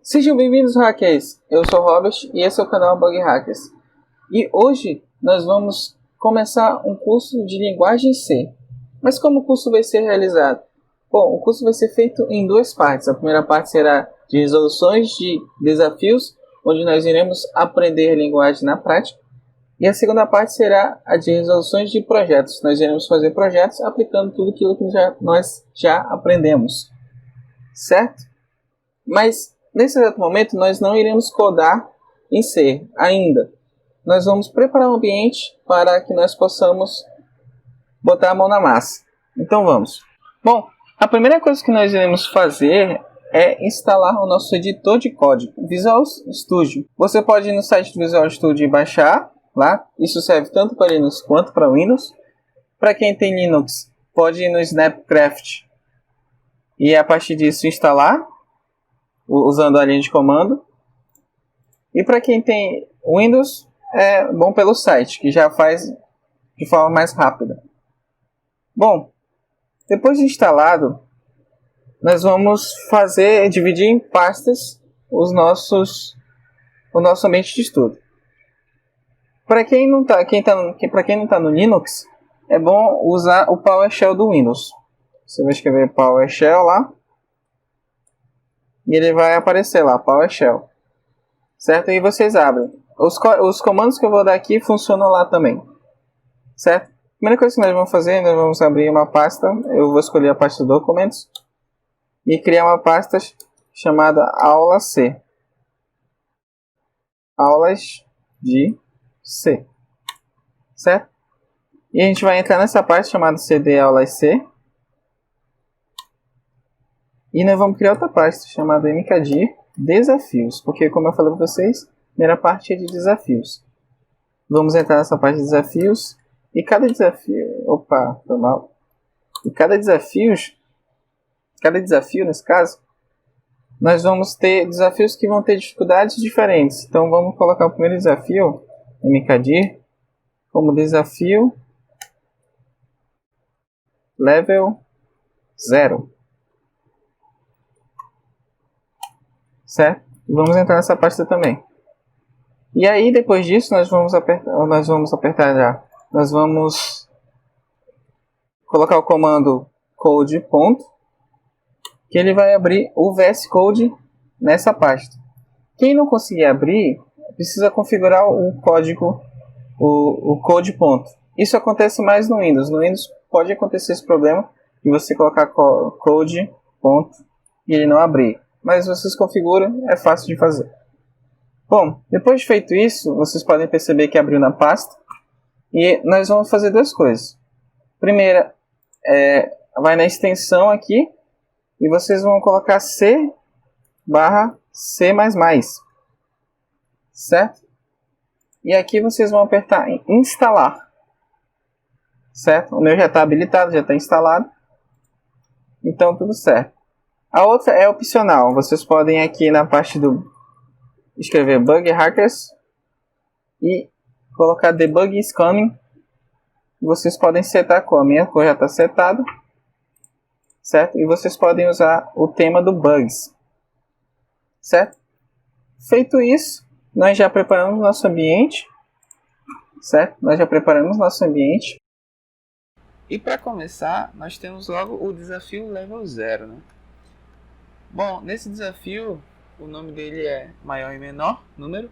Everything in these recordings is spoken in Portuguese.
Sejam bem-vindos, hackers! Eu sou o Robert e esse é o canal Bug Hackers. E hoje nós vamos começar um curso de linguagem C. Mas como o curso vai ser realizado? Bom, o curso vai ser feito em duas partes. A primeira parte será de resoluções de desafios, onde nós iremos aprender a linguagem na prática. E a segunda parte será a de resoluções de projetos. Nós iremos fazer projetos aplicando tudo aquilo que nós já aprendemos. Certo? Mas nesse exato momento nós não iremos codar em C ainda. Nós vamos preparar o ambiente para que nós possamos botar a mão na massa. Então vamos. Bom, a primeira coisa que nós iremos fazer é instalar o nosso editor de código, Visual Studio. Você pode ir no site do Visual Studio e baixar lá. Isso serve tanto para Linux quanto para Windows. Para quem tem Linux, pode ir no Snapcraft e a partir disso instalar usando a linha de comando. E para quem tem Windows, é bom pelo site, que já faz de forma mais rápida. Bom, depois de instalado, nós vamos dividir em pastas o nosso ambiente de estudo. Para quem não está no Linux, é bom usar o PowerShell do Windows. Você vai escrever PowerShell lá e ele vai aparecer lá, PowerShell. Certo? E vocês abrem. Os comandos que eu vou dar aqui funcionam lá também. Certo? A primeira coisa que nós vamos fazer, nós vamos abrir uma pasta. Eu vou escolher a pasta documentos e criar uma pasta chamada aula C. Aulas de C. Certo? E a gente vai entrar nessa parte chamada CD aulas C. E nós vamos criar outra pasta chamada mkdir desafios, porque como eu falei para vocês, a primeira parte é de desafios. Vamos entrar nessa parte de desafios e cada desafio, foi mal. E cada desafio nesse caso, nós vamos ter desafios que vão ter dificuldades diferentes. Então vamos colocar o primeiro desafio mkdir como desafio level 0. Certo? Vamos entrar nessa pasta também. E aí depois disso nós vamos colocar o comando code ponto, que ele vai abrir o VS Code nessa pasta. Quem não conseguir abrir, precisa configurar o código, o code ponto. Isso acontece mais no Windows. No Windows pode acontecer esse problema de você colocar code ponto e ele não abrir. Mas vocês configuram, é fácil de fazer. Bom, depois de feito isso, vocês podem perceber que abriu na pasta. E nós vamos fazer duas coisas. Primeira, vai na extensão aqui e vocês vão colocar C/C++. Certo? E aqui vocês vão apertar em instalar. Certo? O meu já está habilitado, já está instalado. Então tudo certo. A outra é opcional. Vocês podem aqui na parte do escrever Bug Hackers e colocar Debug is coming. Vocês podem setar como a minha cor já está setada, certo? E vocês podem usar o tema do bugs, certo? Feito isso, nós já preparamos nosso ambiente, certo? E para começar, nós temos logo o desafio level 0, né? Bom, nesse desafio, o nome dele é maior e menor número.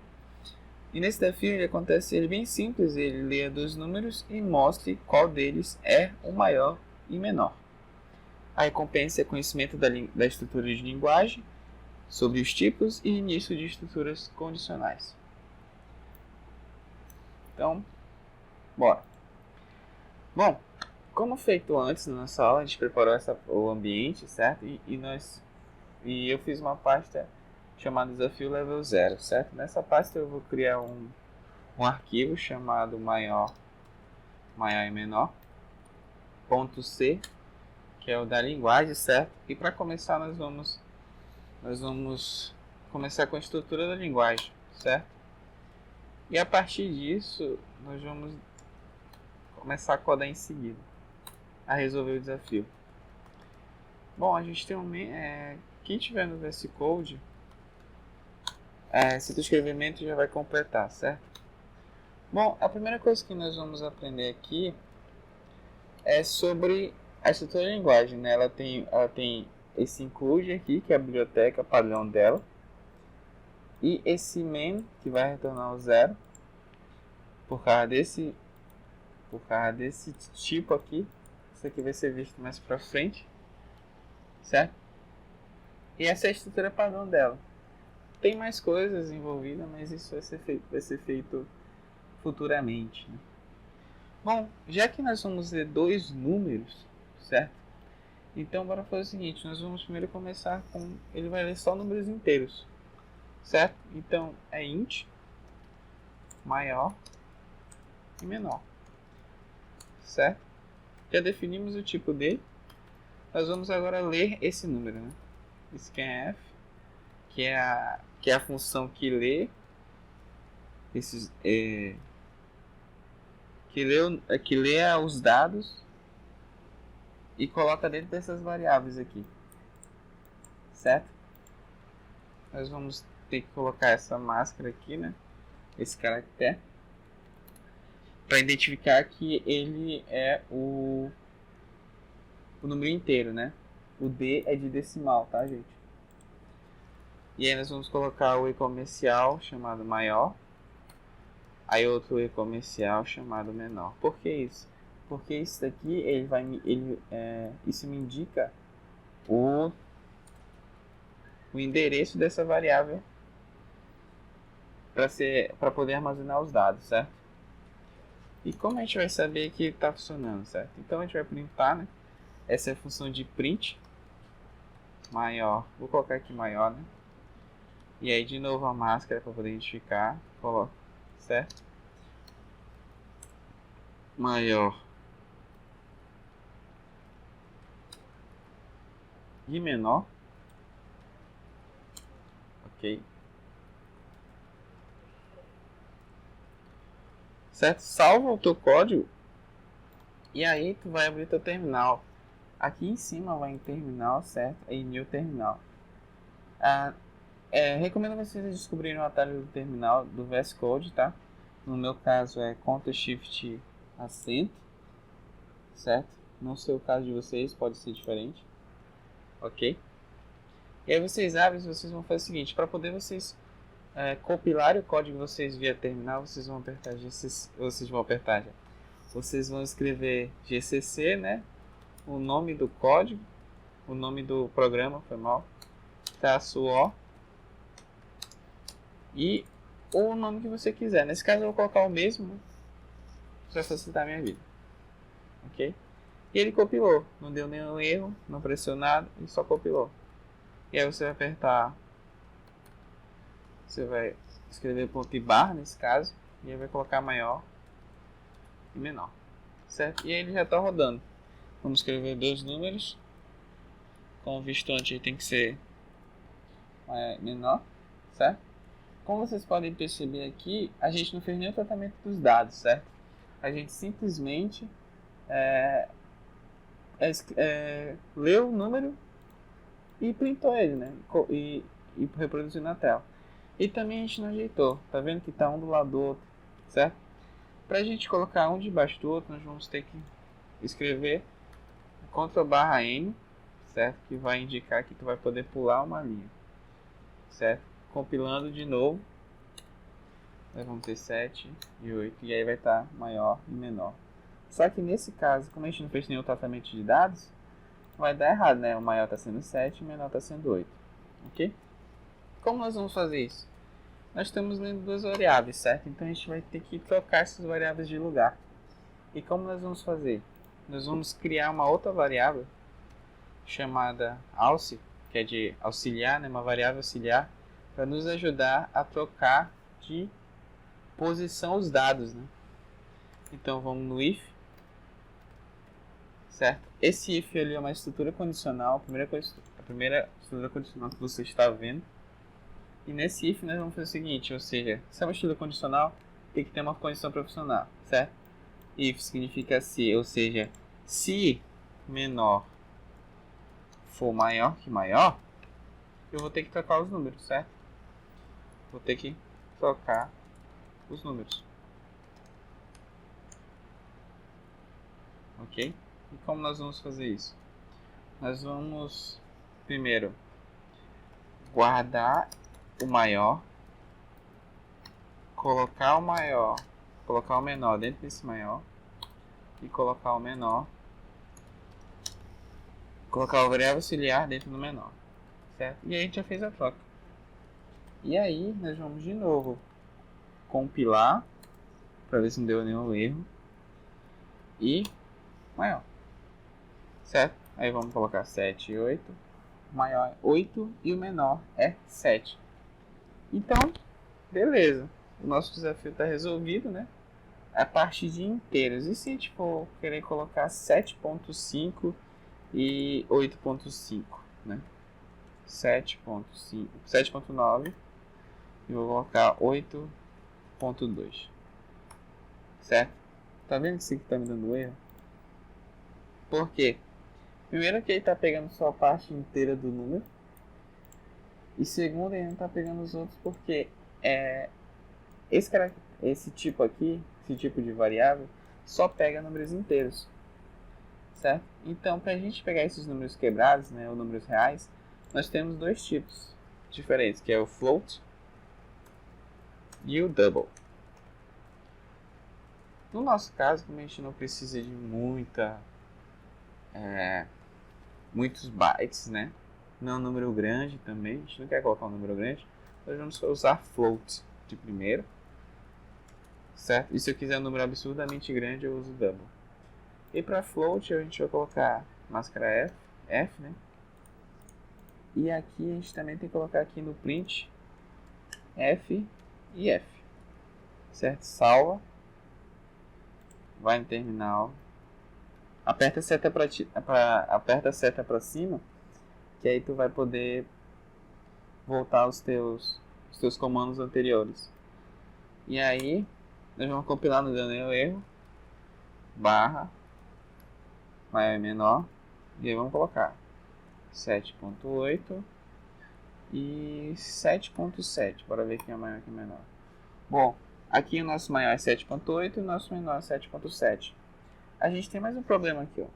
E nesse desafio ele é bem simples, ele lê dois números e mostre qual deles é o maior e menor. A recompensa é conhecimento da estrutura de linguagem, sobre os tipos e início de estruturas condicionais. Então, bora. Bom, como feito antes na nossa aula, a gente preparou o ambiente, certo? E eu fiz uma pasta chamada desafio level 0, certo? Nessa pasta eu vou criar um arquivo chamado maior e menor .c, que é o da linguagem, certo? E para começar nós vamos começar com a estrutura da linguagem, certo? E a partir disso nós vamos começar a codar em seguida, a resolver o desafio. Bom, a gente tem quem tiver no VS Code Se tu escrever menos, já vai completar, certo? Bom, a primeira coisa que nós vamos aprender aqui é sobre a estrutura da linguagem, né? Ela tem esse include aqui, que é a biblioteca padrão dela, e esse main, que vai retornar o zero, por causa desse tipo aqui. Isso aqui vai ser visto mais pra frente, certo? E essa é a estrutura padrão dela. Tem mais coisas envolvidas, mas isso vai ser feito futuramente, né? Bom, já que nós vamos ler dois números, certo? Então bora fazer o seguinte, nós vamos primeiro começar com... Ele vai ler só números inteiros, certo? Então é int, maior e menor, certo? Já definimos o tipo dele. Nós vamos agora ler esse número, né? Scanf, que é a função que lê esses... que lê os dados e coloca dentro dessas variáveis aqui, certo? Nós vamos ter que colocar essa máscara aqui, né? Esse caractere, para identificar que ele é o número inteiro, né? O D é de decimal, tá, gente? E aí nós vamos colocar o E comercial chamado maior, aí outro E comercial chamado menor. Por que isso? Porque isso daqui isso me indica o endereço dessa variável para poder armazenar os dados, certo? E como a gente vai saber que está funcionando, certo? Então a gente vai printar, né? Essa é a função de print maior. Vou colocar aqui maior, né? E aí de novo a máscara para poder identificar. Coloco, certo? Maior e menor. Ok. Certo? Salva o teu código. E aí tu vai abrir teu terminal. Aqui em cima vai em terminal, certo? Em new terminal. Recomendo vocês descobrirem o atalho do terminal do VS Code, tá? No meu caso é Ctrl Shift acento, certo? Não sei o caso de vocês, pode ser diferente, ok? E aí vocês abrem e vocês vão fazer o seguinte, para poder vocês compilarem o código de vocês via terminal, vocês vão escrever GCC, né? O nome do código, o nome do programa, foi mal, traço O, e o nome que você quiser. Nesse caso eu vou colocar o mesmo para facilitar a minha vida, ok? E ele compilou, não deu nenhum erro, não apareceu nada, ele só compilou. E aí você vai apertar, você vai escrever ponto e barra nesse caso, e aí vai colocar maior e menor, certo? E aí ele já está rodando. Vamos escrever dois números, como visto antes ele tem que ser menor, certo? Como vocês podem perceber aqui, a gente não fez nenhum tratamento dos dados, certo? A gente simplesmente leu o número e printou ele, né? E reproduziu na tela. E também a gente não ajeitou, tá vendo que tá um do lado do outro, certo? Pra gente colocar um debaixo do outro, nós vamos ter que escrever Ctrl/N, certo? Que vai indicar que tu vai poder pular uma linha, certo? Compilando de novo, nós vamos ter 7 e 8, e aí vai estar maior e menor. Só que nesse caso, como a gente não fez nenhum tratamento de dados, vai dar errado, né? O maior está sendo 7 e o menor está sendo 8, ok? Como nós vamos fazer isso? Nós estamos lendo duas variáveis, certo? Então a gente vai ter que trocar essas variáveis de lugar. E como nós vamos fazer? Nós vamos criar uma outra variável chamada auxi, que é de auxiliar, né? Uma variável auxiliar, para nos ajudar a trocar de posição os dados, né? Então vamos no if, certo? Esse if ali é uma estrutura condicional, a primeira estrutura condicional que você está vendo. E nesse if nós vamos fazer o seguinte, ou seja, se é uma estrutura condicional, tem que ter uma condição profissional, certo? If significa se, ou seja, se menor for maior que maior, eu vou ter que trocar os números, certo? vou ter que trocar os números. Ok? E como nós vamos fazer isso? Nós vamos primeiro guardar o maior, colocar o menor dentro desse maior e colocar o menor, colocar o variável auxiliar dentro do menor, certo? E aí a gente já fez a troca. E aí nós vamos de novo compilar para ver se não deu nenhum erro e maior, certo? Aí vamos colocar 7 e 8, o maior é 8 e o menor é 7. Então, beleza, o nosso desafio está resolvido, né? A partir de inteiros. E se a gente for querer colocar 7.5 e 8.5, né? 7.5, 7.9 e vou colocar 8.2, certo? Tá vendo que isso aqui tá me dando erro? Por quê? Primeiro que ele tá pegando só a parte inteira do número. E segundo, ele não tá pegando os outros porque esse tipo aqui, esse tipo de variável, só pega números inteiros, certo? Então, para a gente pegar esses números quebrados, né, ou números reais, nós temos dois tipos diferentes, que é o float e o double. No nosso caso, como a gente não precisa de muitos bytes, né? Não é um número grande também, a gente não quer colocar um número grande, nós vamos usar float de primeiro, certo? E se eu quiser um número absurdamente grande, eu uso double. E para float a gente vai colocar máscara F, né? E aqui a gente também tem que colocar aqui no print F e F, certo? Salva, vai no terminal, aperta a seta para cima, que aí tu vai poder voltar aos teus comandos anteriores. E aí nós vamos compilar no dando nenhum erro, barra maior e menor, e aí vamos colocar 7.8 e 7.7, bora ver quem é maior e quem é menor. Bom, aqui o nosso maior é 7.8 e o nosso menor é 7.7. A gente tem mais um problema aqui, ó.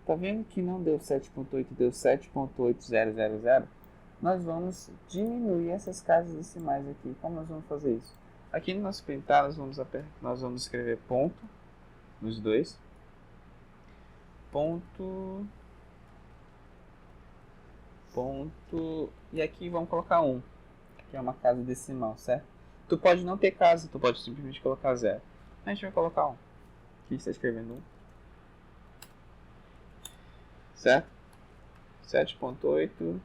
Tá vendo que não deu 7.8, deu 7.8000? Nós vamos diminuir essas casas decimais aqui. Como nós vamos fazer isso? Aqui no nosso printar nós vamos escrever ponto nos dois. Ponto. E aqui vamos colocar 1, que é uma casa decimal, certo? Tu pode não ter casa, tu pode simplesmente colocar 0. A gente vai colocar 1. Aqui está escrevendo 1. Certo? 7.8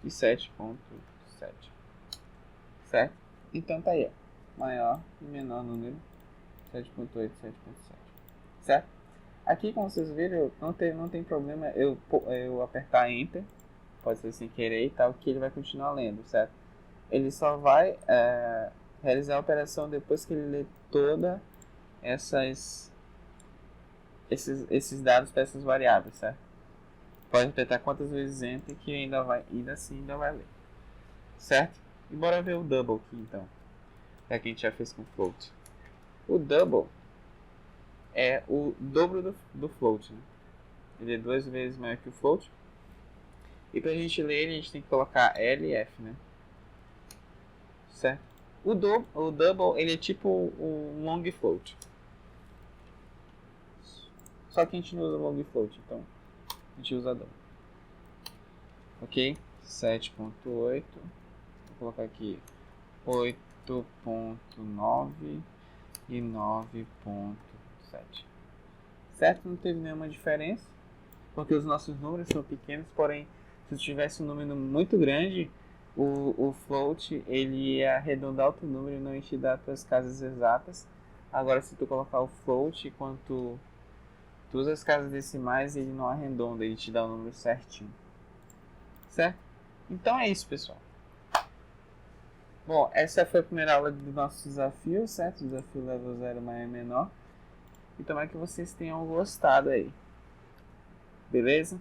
e 7.7. Certo? Então tá aí, ó. Maior e menor número 7.8 e 7.7. Certo? Aqui, como vocês viram, não tem problema eu apertar Enter, pode ser sem querer e tal, que ele vai continuar lendo, certo? Ele só vai realizar a operação depois que ele lê toda esses dados para essas variáveis, certo? Pode apertar quantas vezes Enter que ainda vai ler, certo? E bora ver o double aqui então, que a gente já fez com float. O double é o dobro do float, né? Ele é 2 vezes maior que o float. E pra gente ler ele, a gente tem que colocar L e F, né? Certo? O double, ele é tipo um long float. Só que a gente não usa long float, então a gente usa double. Ok? 7.8. Vou colocar aqui 8.9 e 9.7. Certo? Não teve nenhuma diferença, porque os nossos números são pequenos, porém, se tivesse um número muito grande, o float ele ia arredondar o teu número e não ia te dar as tuas casas exatas. Agora, se tu colocar o float, quando tu usa as casas decimais, ele não arredonda, ele te dá o número certinho. Certo? Então é isso, pessoal. Bom, essa foi a primeira aula do nosso desafio, certo? Desafio level 0 maior e menor. E tomara que vocês tenham gostado aí. Beleza?